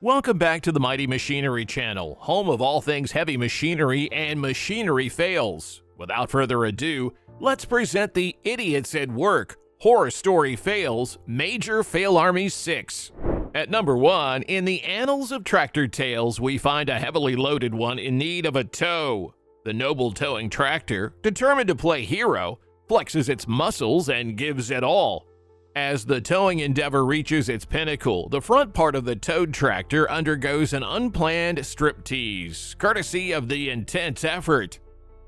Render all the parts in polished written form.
Welcome back to the Mighty Machinery channel, home of all things heavy machinery and machinery fails. Without further ado, let's present the Idiots at Work Horror Story Fails Major Failarmy 6. At number 1, in the annals of tractor tales, we find a heavily loaded one in need of a tow. The noble towing tractor, determined to play hero, flexes its muscles and gives it all. As the towing endeavor reaches its pinnacle, the front part of the towed tractor undergoes an unplanned striptease, courtesy of the intense effort.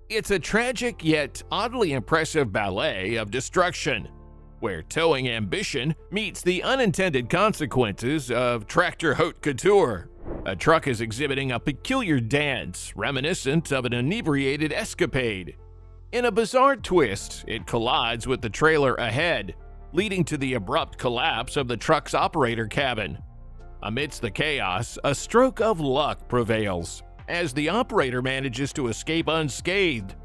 It's a tragic yet oddly impressive ballet of destruction, where towing ambition meets the unintended consequences of tractor haute couture. A truck is exhibiting a peculiar dance reminiscent of an inebriated escapade. In a bizarre twist, it collides with the trailer ahead, leading to the abrupt collapse of the truck's operator cabin. Amidst the chaos, a stroke of luck prevails, as the operator manages to escape unscathed.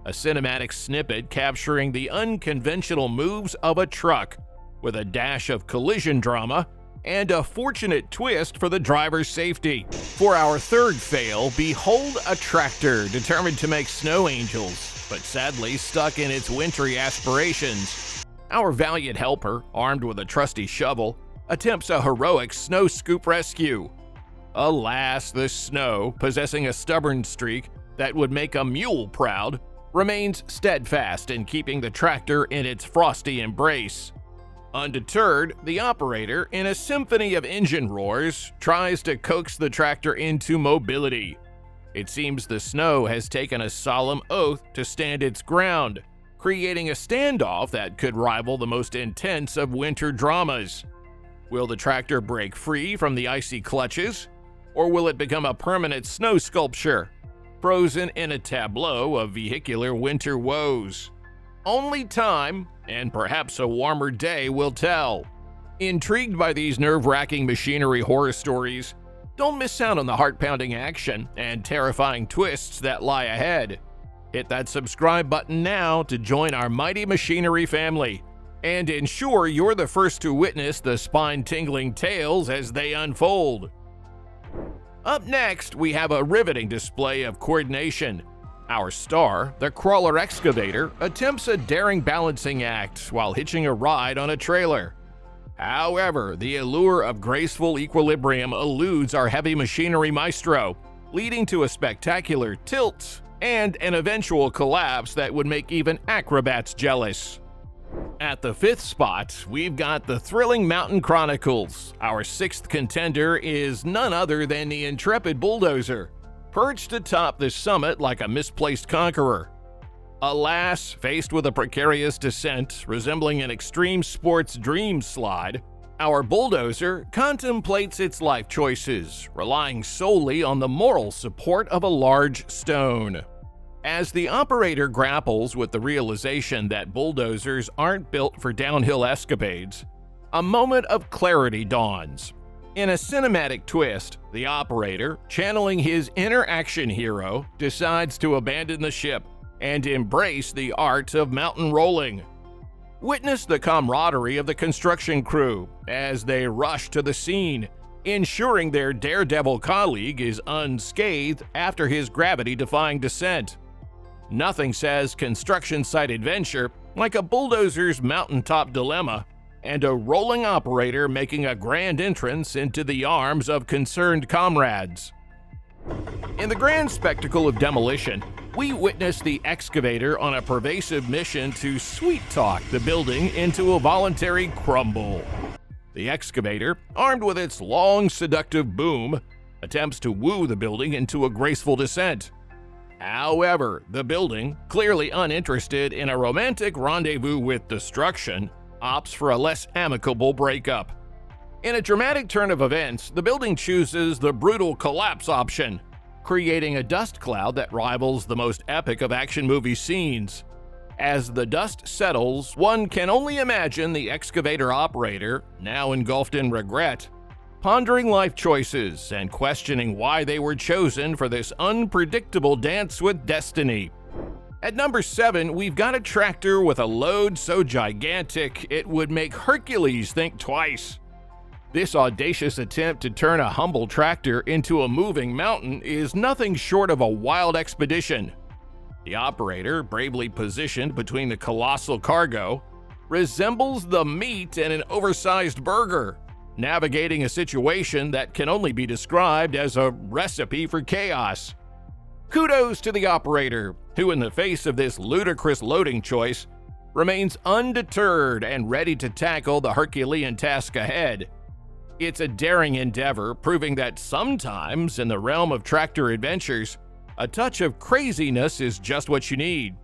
A cinematic snippet capturing the unconventional moves of a truck, with a dash of collision drama and a fortunate twist for the driver's safety. For our third fail, behold a tractor determined to make snow angels, but sadly stuck in its wintry aspirations. Our valiant helper, armed with a trusty shovel, attempts a heroic snow scoop rescue. Alas, the snow, possessing a stubborn streak that would make a mule proud, remains steadfast in keeping the tractor in its frosty embrace. Undeterred, the operator, in a symphony of engine roars, tries to coax the tractor into mobility. It seems the snow has taken a solemn oath to stand its ground, creating a standoff that could rival the most intense of winter dramas. Will the tractor break free from the icy clutches, or will it become a permanent snow sculpture, frozen in a tableau of vehicular winter woes? Only time, and perhaps a warmer day, will tell. Intrigued by these nerve-wracking machinery horror stories, don't miss out on the heart-pounding action and terrifying twists that lie ahead. Hit that subscribe button now to join our Mighty Machinery family, and ensure you're the first to witness the spine-tingling tales as they unfold. Up next, we have a riveting display of coordination. Our star, the crawler excavator, attempts a daring balancing act while hitching a ride on a trailer. However, the allure of graceful equilibrium eludes our heavy machinery maestro, leading to a spectacular tilt and an eventual collapse that would make even acrobats jealous. At the 5th spot, we've got the thrilling Mountain Chronicles. Our 6th contender is none other than the intrepid bulldozer, perched atop the summit like a misplaced conqueror. Alas, faced with a precarious descent resembling an extreme sports dream slide, our bulldozer contemplates its life choices, relying solely on the moral support of a large stone. As the operator grapples with the realization that bulldozers aren't built for downhill escapades, a moment of clarity dawns. In a cinematic twist, the operator, channeling his inner action hero, decides to abandon the ship and embrace the art of mountain rolling. Witness the camaraderie of the construction crew as they rush to the scene, ensuring their daredevil colleague is unscathed after his gravity-defying descent. Nothing says construction site adventure like a bulldozer's mountaintop dilemma and a rolling operator making a grand entrance into the arms of concerned comrades. In the grand spectacle of demolition, we witness the excavator on a pervasive mission to sweet-talk the building into a voluntary crumble. The excavator, armed with its long, seductive boom, attempts to woo the building into a graceful descent. However, the building, clearly uninterested in a romantic rendezvous with destruction, opts for a less amicable breakup. In a dramatic turn of events, the building chooses the brutal collapse option, creating a dust cloud that rivals the most epic of action movie scenes. As the dust settles, one can only imagine the excavator operator, now engulfed in regret, pondering life choices and questioning why they were chosen for this unpredictable dance with destiny. At number 7, we've got a tractor with a load so gigantic it would make Hercules think twice. This audacious attempt to turn a humble tractor into a moving mountain is nothing short of a wild expedition. The operator, bravely positioned between the colossal cargo, resembles the meat in an oversized burger, navigating a situation that can only be described as a recipe for chaos. Kudos to the operator, who in the face of this ludicrous loading choice, remains undeterred and ready to tackle the Herculean task ahead. It's a daring endeavor, proving that sometimes in the realm of tractor adventures, a touch of craziness is just what you need.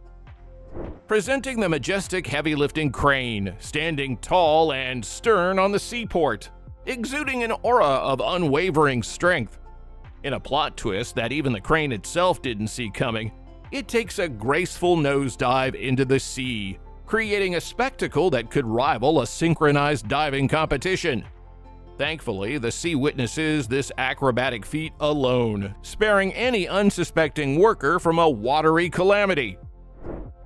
Presenting the majestic heavy-lifting crane, standing tall and stern on the seaport, exuding an aura of unwavering strength. In a plot twist that even the crane itself didn't see coming, it takes a graceful nosedive into the sea, creating a spectacle that could rival a synchronized diving competition. Thankfully, the sea witnesses this acrobatic feat alone, sparing any unsuspecting worker from a watery calamity.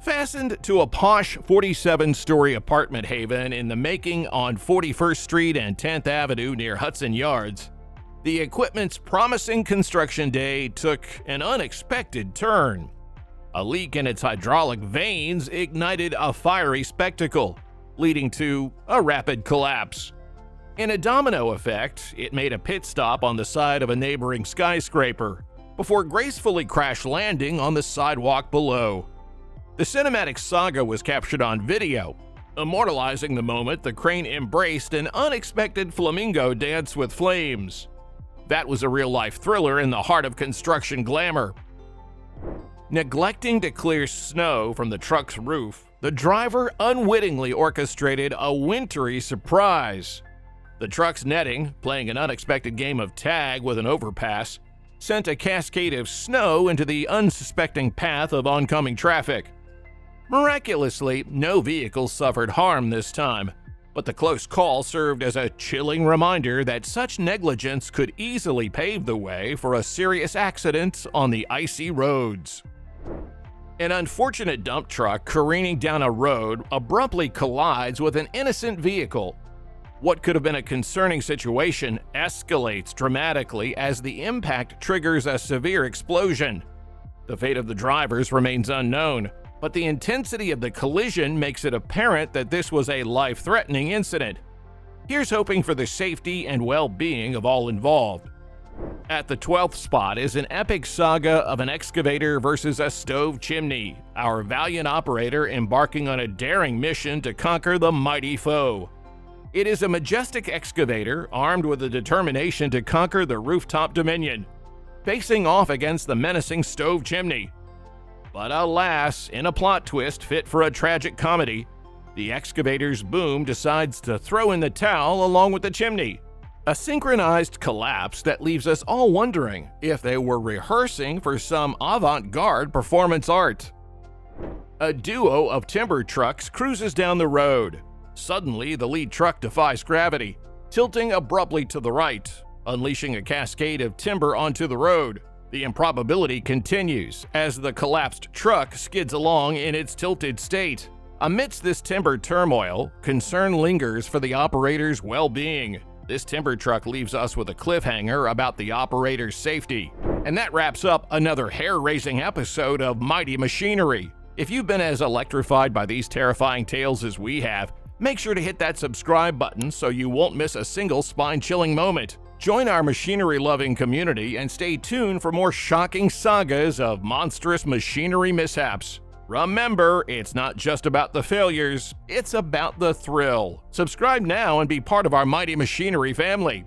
Fastened to a posh 47-story apartment haven in the making on 41st Street and 10th Avenue near Hudson Yards, the equipment's promising construction day took an unexpected turn. A leak in its hydraulic vanes ignited a fiery spectacle, leading to a rapid collapse. In a domino effect, it made a pit stop on the side of a neighboring skyscraper, before gracefully crash landing on the sidewalk below. The cinematic saga was captured on video, immortalizing the moment the crane embraced an unexpected flamingo dance with flames. That was a real-life thriller in the heart of construction glamour. Neglecting to clear snow from the truck's roof, the driver unwittingly orchestrated a wintry surprise. The truck's netting, playing an unexpected game of tag with an overpass, sent a cascade of snow into the unsuspecting path of oncoming traffic. Miraculously, no vehicles suffered harm this time, but the close call served as a chilling reminder that such negligence could easily pave the way for a serious accident on the icy roads. An unfortunate dump truck careening down a road abruptly collides with an innocent vehicle. What could have been a concerning situation escalates dramatically as the impact triggers a severe explosion. The fate of the drivers remains unknown, but the intensity of the collision makes it apparent that this was a life-threatening incident. Here's hoping for the safety and well-being of all involved. At the 12th spot is an epic saga of an excavator versus a stove chimney, our valiant operator embarking on a daring mission to conquer the mighty foe. It is a majestic excavator armed with a determination to conquer the rooftop dominion, facing off against the menacing stove chimney. But alas, in a plot twist fit for a tragic comedy, the excavator's boom decides to throw in the towel along with the chimney. A synchronized collapse that leaves us all wondering if they were rehearsing for some avant-garde performance art. A duo of timber trucks cruises down the road. Suddenly, the lead truck defies gravity, tilting abruptly to the right, unleashing a cascade of timber onto the road. The improbability continues as the collapsed truck skids along in its tilted state. Amidst this timber turmoil, concern lingers for the operator's well-being. This timber truck leaves us with a cliffhanger about the operator's safety. And that wraps up another hair-raising episode of Mighty Machinery. If you've been as electrified by these terrifying tales as we have, make sure to hit that subscribe button so you won't miss a single spine-chilling moment. Join our machinery-loving community and stay tuned for more shocking sagas of monstrous machinery mishaps. Remember, it's not just about the failures, it's about the thrill. Subscribe now and be part of our Mighty Machinery family.